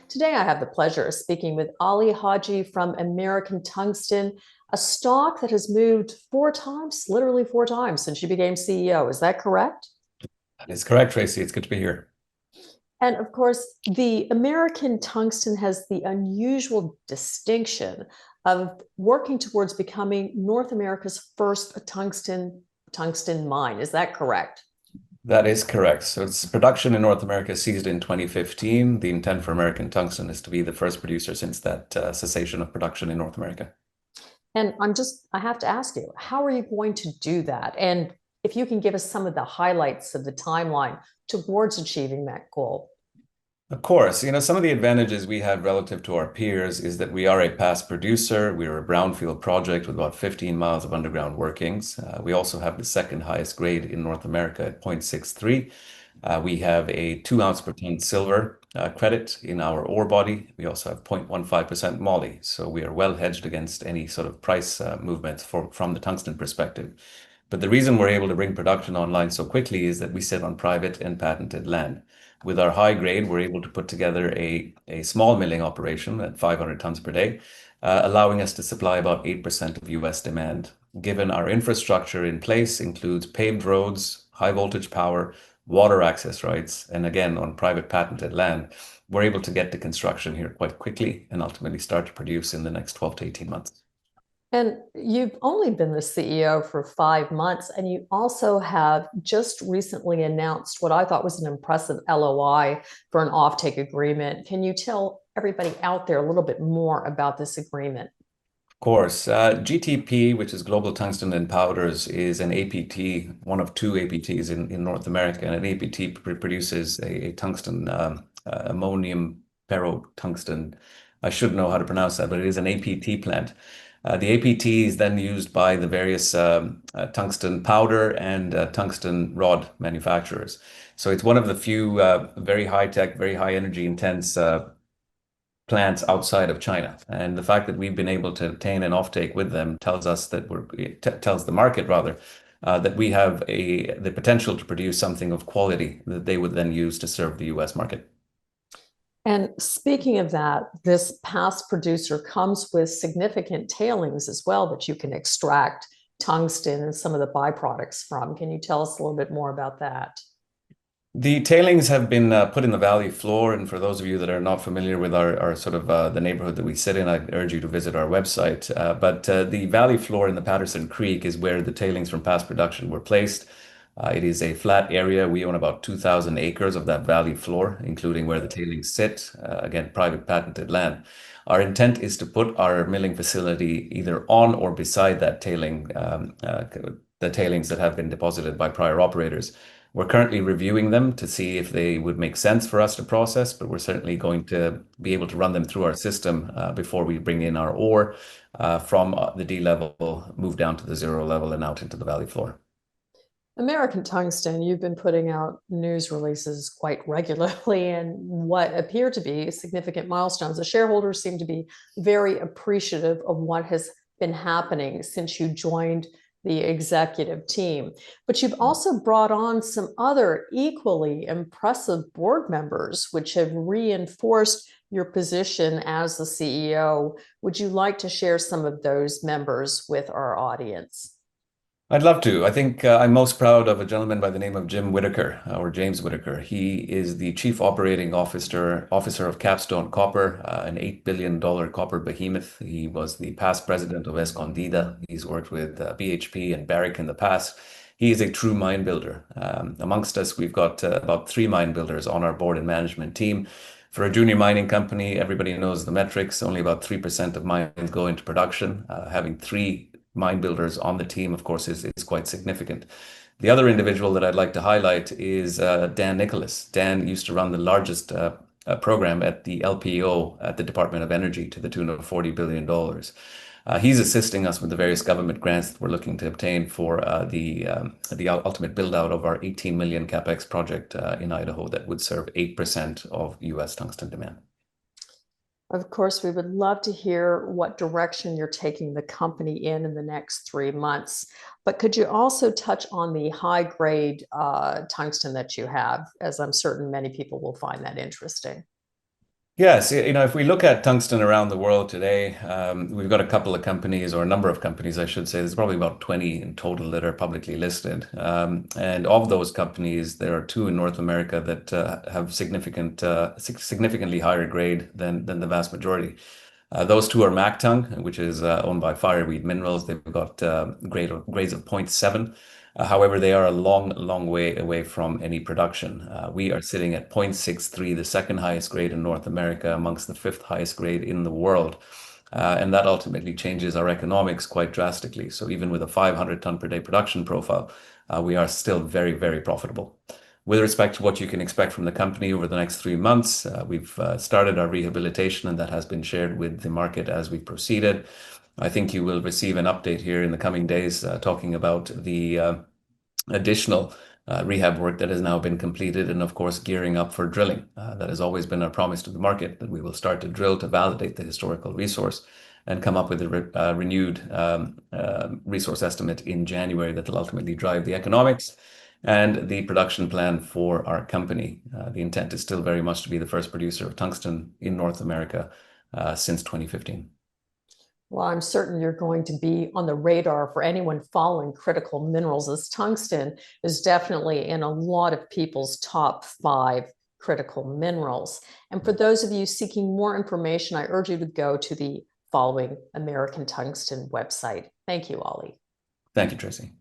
Today, I have the pleasure of speaking with Ali Haji from American Tungsten, a stock that has moved 4 times, literally 4 times since you became CEO. Is that correct? That is correct, Tracy. It's good to be here. And of course, the American Tungsten has the unusual distinction of working towards becoming North America's first tungsten mine. Is that correct? That is correct. So its production in North America ceased in 2015. The intent for American Tungsten is to be the first producer since that cessation of production in North America. And I have to ask you, how are you going to do that? And if you can give us some of the highlights of the timeline towards achieving that goal. Of course, some of the advantages we have relative to our peers is that we are a past producer. We are a brownfield project with about 15 miles of underground workings. We also have the second highest grade in North America at 0.63. We have a 2 ounce per ton silver credit in our ore body. We also have 0.15% moly. So we are well hedged against any sort of price movements from the tungsten perspective. But the reason we're able to bring production online so quickly is that we sit on private and patented land. With our high grade, we're able to put together a small milling operation at 500 tons per day, allowing us to supply about 8% of US demand. Given our infrastructure in place includes paved roads, high voltage power, water access rights, and again, on private patented land, we're able to get to construction here quite quickly and ultimately start to produce in the next 12 to 18 months. And you've only been the CEO for 5 months, and you also have just recently announced what I thought was an impressive LOI for an offtake agreement. Can you tell everybody out there a little bit more about this agreement? Of course, GTP, which is Global Tungsten and Powders, is an APT, one of two APTs in North America, and an APT produces a tungsten, ammonium ferrotungsten. I should know how to pronounce that, but it is an APT plant. The APT is then used by the various tungsten powder and tungsten rod manufacturers. So it's one of the few very high-tech, very high energy intense plants outside of China. And the fact that we've been able to obtain an offtake with them tells us that tells the market rather that we have the potential to produce something of quality that they would then use to serve the US market. And speaking of that, this past producer comes with significant tailings as well that you can extract tungsten and some of the byproducts from. Can you tell us a little bit more about that? The tailings have been put in the valley floor, and for those of you that are not familiar with our sort of the neighborhood that we sit in, I urge you to visit our website. But the valley floor in the Patterson Creek is where the tailings from past production were placed. It is a flat area. We own about 2,000 acres of that valley floor, including where the tailings sit, again, private patented land. Our intent is to put our milling facility either on or beside that the tailings that have been deposited by prior operators. We're currently reviewing them to see if they would make sense for us to process, but we're certainly going to be able to run them through our system before we bring in our ore from the D level, move down to the 0 level and out into the valley floor. American Tungsten, you've been putting out news releases quite regularly and what appear to be significant milestones. The shareholders seem to be very appreciative of what has been happening since you joined the executive team. But you've also brought on some other equally impressive board members, which have reinforced your position as the CEO. Would you like to share some of those members with our audience? I'd love to. I think I'm most proud of a gentleman by the name of Jim Whitaker, or James Whitaker. He is the Chief Operating Officer of Capstone Copper, an $8 billion copper behemoth. He was the past president of Escondida. He's worked with BHP and Barrick in the past. He is a true mine builder. Amongst us, we've got about 3 mine builders on our board and management team. For a junior mining company, everybody knows the metrics. Only about 3% of mines go into production. Having 3 mine builders on the team, of course, is quite significant. The other individual that I'd like to highlight is Dan Nicholas. Dan used to run the largest program at the LPO at the Department of Energy to the tune of $40 billion. He's assisting us with the various government grants that we're looking to obtain for the ultimate build out of our 18 million capex project in Idaho that would serve 8% of US tungsten demand. Of course, we would love to hear what direction you're taking the company in the next 3 months. But could you also touch on the high grade tungsten that you have, as I'm certain many people will find that interesting? Yes, if we look at tungsten around the world today, we've got a couple of companies, or a number of companies, I should say. There's probably about 20 in total that are publicly listed. And of those companies, there are two in North America that have significantly higher grade than the vast majority. Those two are MacTung, which is owned by Fireweed Minerals. They've got grades of zero point 0.7. However, they are a long, long way away from any production. We are sitting at 0.63, the second highest grade in North America, amongst the fifth highest grade in the world. And that ultimately changes our economics quite drastically. So even with a 500 ton per day production profile, we are still very, very profitable. With respect to what you can expect from the company over the next 3 months, we've started our rehabilitation, and that has been shared with the market as we proceeded. I think you will receive an update here in the coming days talking about the additional rehab work that has now been completed, and of course, gearing up for drilling. That has always been our promise to the market, that we will start to drill to validate the historical resource and come up with a renewed resource estimate in January that will ultimately drive the economics and the production plan for our company. The intent is still very much to be the first producer of tungsten in North America since 2015. Well, I'm certain you're going to be on the radar for anyone following critical minerals, as tungsten is definitely in a lot of people's top 5 critical minerals. And for those of you seeking more information, I urge you to go to the following American Tungsten website. Thank you, Ali. Thank you, Tracy.